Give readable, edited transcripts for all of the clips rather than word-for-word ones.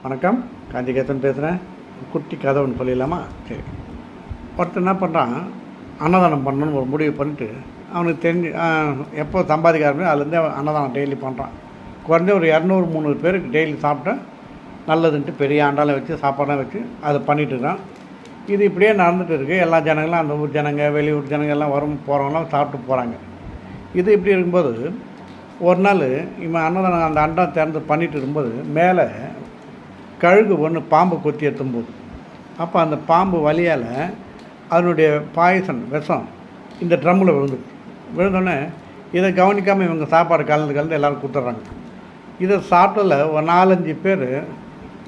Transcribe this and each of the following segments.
வணக்கம். காஞ்சிகேசன் பேசுகிறேன். குட்டி கதை ஒன்று சொல்லிடலாமா? சரி. ஒருத்தர் என்ன பண்ணுறான், அன்னதானம் பண்ணணுன்னு ஒரு முடிவு பண்ணிட்டு அவனுக்கு தெரிஞ்சு எப்போ சம்பாதிக்க ஆரம்பிச்சு அதுலேருந்தே அன்னதானம் டெய்லி பண்ணுறான். குறைஞ்ச ஒரு 200-300 பேருக்கு டெய்லி சாப்பிட்டா நல்லதுன்ட்டு பெரிய ஆண்டாலும் வச்சு சாப்பாடெலாம் வச்சு அதை பண்ணிட்டுருக்கான். இது இப்படியே நடந்துகிட்டு இருக்குது. எல்லா ஜனங்களும் அந்த ஊர் ஜனங்க, வெளியூர் ஜனங்கள் எல்லாம் வரும் போகிறவங்களாம் சாப்பிட்டு போகிறாங்க. இது இப்படி இருக்கும்போது ஒரு நாள் இவன் அன்னதானம் அந்த அண்டா திறந்து பண்ணிகிட்டு இருக்கும்போது மேலே கழுகு ஒன்று பாம்பு கொத்தி எத்தும்போது அப்போ அந்த பாம்பு வலியால் அதனுடைய பாய்சன் விஷம் இந்த ட்ரம்மில் விழுந்தோடனே இதை கவனிக்காமல் இவங்க சாப்பாடு கலந்து எல்லோரும் கொடுத்துட்றாங்க. இதை சாப்பிட்டதில் ஒரு 4-5 பேர்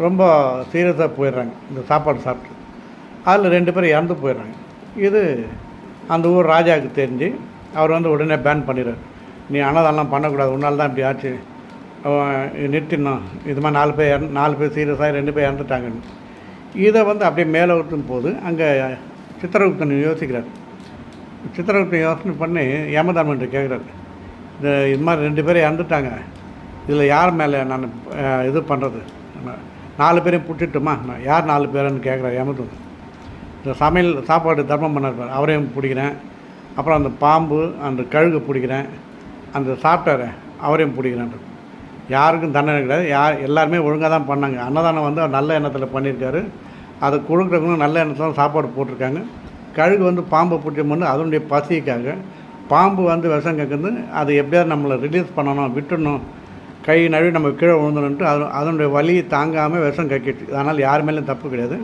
ரொம்ப சீரியஸாக போயிடுறாங்க. இந்த சாப்பாடு சாப்பிட்டு அதில் 2 பேர் இறந்து போயிடுறாங்க. இது அந்த ஊர் ராஜாவுக்கு தெரிஞ்சு அவர் உடனே பேன் பண்ணிடுறார். நீ அன்னதானம் பண்ணக்கூடாது, உன்னால் தான் இப்படி ஆச்சு, நிறுத்திடணும். இது மாதிரி 4 பேர் சீரியஸாக 2 பேர் இறந்துட்டாங்கன்னு இதை அப்படியே மேலே ஊற்றும் போது அங்கே சித்திரகுப்தன் யோசிக்கிறார். சித்திரகுப்தன் யோசனை பண்ணி யமதர்மன்ட்டு கேட்குறாரு, இது மாதிரி 2 பேர் இறந்துட்டாங்க, இதில் யார் மேலே நான் இது பண்ணுறது, 4 பேரையும் பிடிச்சிட்டுமா, யார் 4 பேருன்னு கேட்குறாரு யமதர்மன். இந்த சமையல் சாப்பாடு தர்மம் பண்ணிருப்பார், அவரையும் பிடிக்கிறேன், அப்புறம் அந்த பாம்பு அந்த கழுகு பிடிக்கிறேன், அந்த சாப்பிட்டார அவரையும் பிடிக்கிறேன். யாருக்கும் தண்டனை கிடையாது, எல்லாருமே ஒழுங்காக தான் பண்ணாங்க. அன்னதானம் அவர் நல்ல எண்ணத்தில் பண்ணியிருக்காரு. அதை கொடுக்குறவங்களும் நல்ல எண்ணத்தில் தான் சாப்பாடு போட்டிருக்காங்க. கழுகு பாம்பை பிடிச்ச அதனுடைய பசிக்காக பாம்பு விஷம் கேட்குறது, அது எப்படியாவது நம்மளை ரிலீஸ் பண்ணணும், விட்டுடணும், கை நழுவி நம்ம கீழே விழுந்தணுன்ட்டு அதனுடைய வலியை தாங்காமல் விஷம் கக்கிடுச்சு. அதனால் யார் மேலேயும் தப்பு கிடையாது.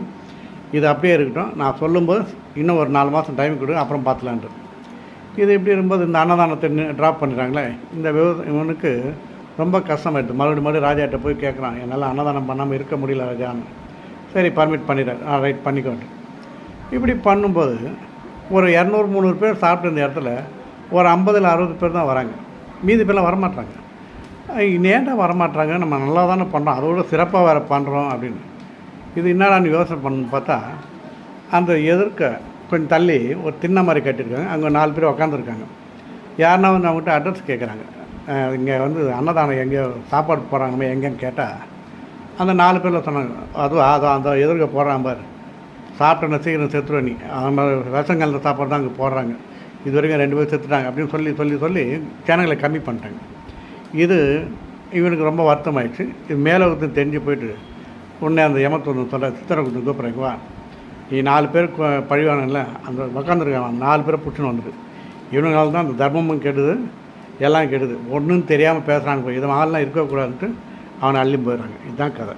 இது அப்படியே இருக்கட்டும், நான் சொல்லும்போது இன்னும் ஒரு 4 மாதம் டைம் கொடுங்க, அப்புறம் பார்த்துலான்ட்டு. இது எப்படி இருக்கும்போது இந்த அன்னதானத்தை ட்ராப் பண்ணிடுறாங்களே, இந்த இவனுக்கு ரொம்ப கஷ்டமாயிடுது. மறுபடியும் ராஜாட்ட போய் கேட்குறான், என்னால் அன்னதானம் பண்ணாமல் இருக்க முடியல ராஜான்னு. சரி, பர்மிட் பண்ணிடுறாரு. ரைட், பண்ணிக்கோண்டு. இப்படி பண்ணும்போது ஒரு 200-300 பேர் சாப்பிட்டு இந்த இடத்துல ஒரு 50-60 பேர் தான் வராங்க. மீதி பேர்லாம் வரமாட்டாங்க. ஏன்டா வரமாட்டாங்க, நம்ம நல்லா தானே பண்ணுறோம், அதோட சிறப்பாக வேறு பண்ணுறோம் அப்படின்னு. இது என்னடான்னு யோசனை பண்ணு பார்த்தா அந்த எதிர்க்க கொஞ்சம் தள்ளி ஒரு திண்ணை மாதிரி கட்டியிருக்காங்க. அங்கே 4 பேர் உக்காந்துருக்காங்க. யாருன்னா அவங்ககிட்ட அட்ரஸ் கேட்குறாங்க. இங்கே அன்னதானம் எங்கேயோ சாப்பாடு போடுறாங்கமே எங்கேன்னு கேட்டால் அந்த 4 பேரில் சொன்னாங்க, அது அந்த எதிர்க்க போடுறான் பார், சாப்பிட்டோன்னா சீக்கிரம் செத்துருவ நீ, அந்த விஷங்கள்ல சாப்பாடு தான் அங்கே போடுறாங்க, இது வரைக்கும் 2 பேர் செத்துட்டாங்க அப்படின்னு சொல்லி சேனல்களை கம்மி பண்ணிட்டாங்க. இது இவனுக்கு ரொம்ப வருத்தமாயிடுச்சு. இது மேலே தெரிஞ்சு போயிட்டு உடனே அந்த யமத்தொன்று சொல்ல, சித்திரகுப்தன் கூப்பிட்றேங்க, வா, நீ 4 பேர் பழிவானல அந்த உக்காந்துருக்கான், 4 பேரை பிடிச்சின்னு வந்துடு. இவனுங்களால தான் அந்த தர்மமும் கெடுது, எல்லாம் கெடுது. ஒன்றும் தெரியாமல் பேசுகிறாங்க, இதை மாதிரிலாம் இருக்கக்கூடாதுன்ட்டு அவனை அள்ளி போயிடுறாங்க. இதுதான் கதை.